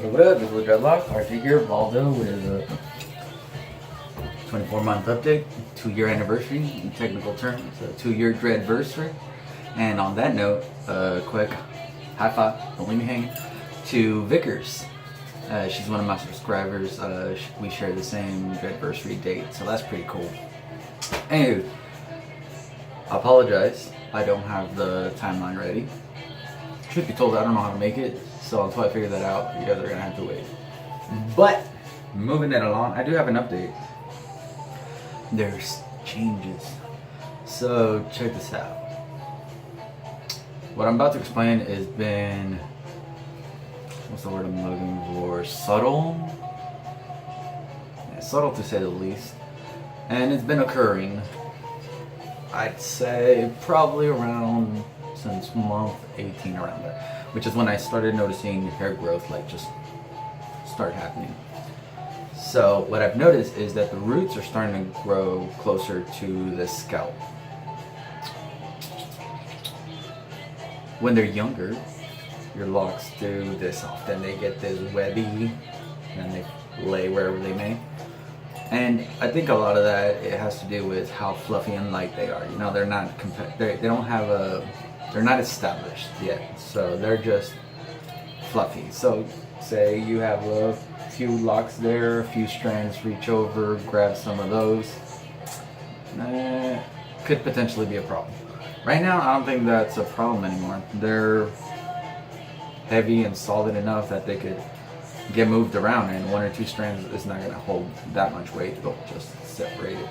Hey, what up? It's Little Dreadlock. RJ here, Valdo, with a 24-month update, 2-year anniversary in technical terms, a 2-year Dreadversary. And on that note, quick high five, don't leave me hanging, to Vickers. She's one of my subscribers. We share the same Dreadversary date, so that's pretty cool. Anyway, I apologize. I don't have the timeline ready. Truth be told, I don't know how to make it, so until I figure that out, you guys are gonna have to wait. But moving it along, I do have an update. There's changes. So check this out. What I'm about to explain has been, what's the word I'm looking for? Subtle? Yeah, subtle to say the least. And it's been occurring, I'd say probably around since month 18, around there, which is when I started noticing hair growth like just start happening. So what I've noticed is that the roots are starting to grow closer to the scalp. When they're younger, your locks do this often. They get this webby and they lay wherever they may. And I think a lot of that, it has to do with how fluffy and light they are. You know, they're not they're not established yet, so they're just fluffy. So say you have a few locks there, a few strands, reach over, grab some of those. Could potentially be a problem. Right now, I don't think that's a problem anymore. They're heavy and solid enough that they could get moved around, and 1 or 2 strands is not going to hold that much weight. It'll just separate it.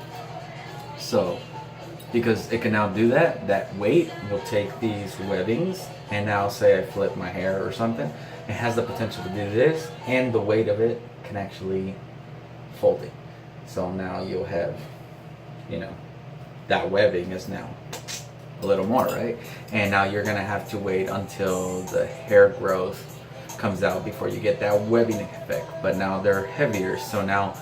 So because it can now do that, that weight will take these webbings, and now say I flip my hair or something, it has the potential to do this, and the weight of it can actually fold it. So now you'll have, you know, that webbing is now a little more, right? And now you're gonna have to wait until the hair growth comes out before you get that webbing effect. But now they're heavier, so now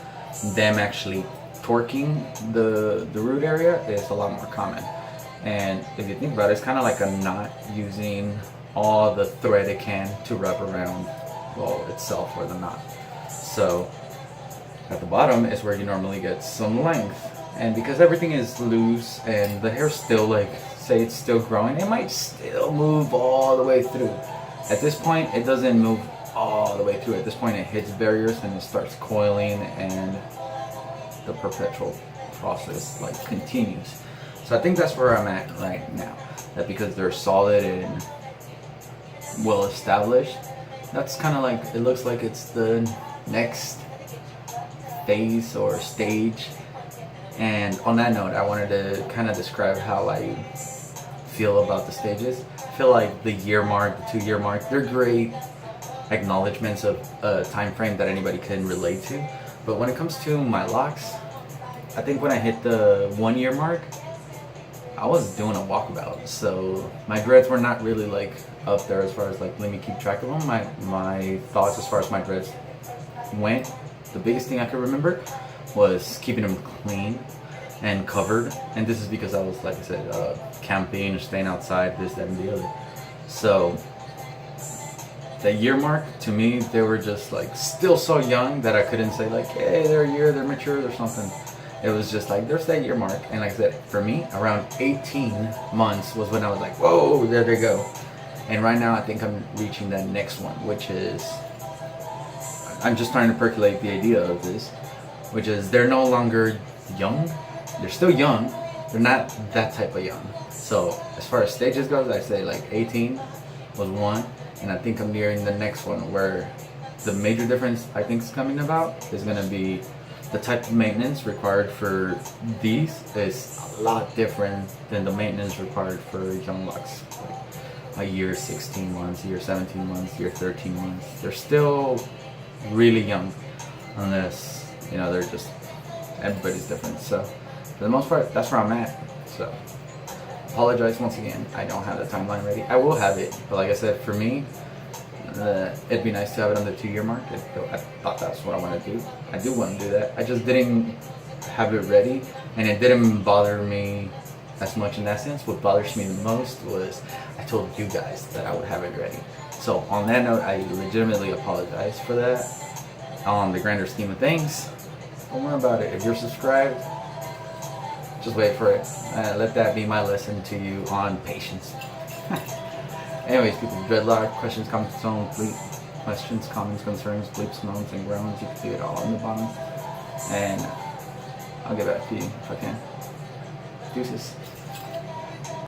them actually torquing the root area is a lot more common. And if you think about it, it's kind of like a knot using all the thread it can to wrap around, well, itself or the knot. So at the bottom is where you normally get some length, and because everything is loose and the hair's still, like, say it's still growing, it might still move all the way through. At this point, it doesn't move all the way through. At this point, it hits barriers and it starts coiling, and the perpetual process like continues. So I think that's where I'm at right now. That because they're solid and well established, that's kind of like, it looks like it's the next phase or stage. And on that note, I wanted to kind of describe how I feel about the stages. I feel like the year mark, the 2-year mark, they're great acknowledgements of a time frame that anybody can relate to. But when it comes to my locks, I think when I hit the 1-year mark, I was doing a walkabout. So my dreads were not really like up there as far as like, let me keep track of them. My thoughts as far as my dreads went, the biggest thing I could remember was keeping them clean and covered. And this is because I was, like I said, camping or staying outside, this, that, and the other. So the year mark, to me, they were just like still so young that I couldn't say like, hey, they're a year, they're mature or something. It was just like, there's that year mark. And like I said, for me, around 18 months was when I was like, whoa, there they go. And right now I think I'm reaching that next one, which is, I'm just trying to percolate the idea of this, which is they're no longer young. They're still young. They're not that type of young. So as far as stages goes, I say like 18 was one. And I think I'm nearing the next one, where the major difference I think is coming about is going to be the type of maintenance required for these is a lot different than the maintenance required for young locks. Like a year 16 months, year 17 months, year 13 months. They're still really young, unless, you know, they're just, everybody's different. So for the most part, that's where I'm at. So apologize once again, I don't have the timeline ready. I will have it, but like I said, for me, it'd be nice to have it on the 2-year mark. I thought that's what I want to do. I do want to do that. I just didn't have it ready, and it didn't bother me as much in that sense. What bothers me the most was I told you guys that I would have it ready. So on that note, I legitimately apologize for that. On the grander scheme of things, don't worry about it. If you're subscribed, just wait for it. Let that be my lesson to you on patience. Anyways, people, dreadlock, questions, comments, questions, comments, concerns, bleeps, moans, and groans. You can see it all on the bottom. And I'll get back to you if I can. Deuces.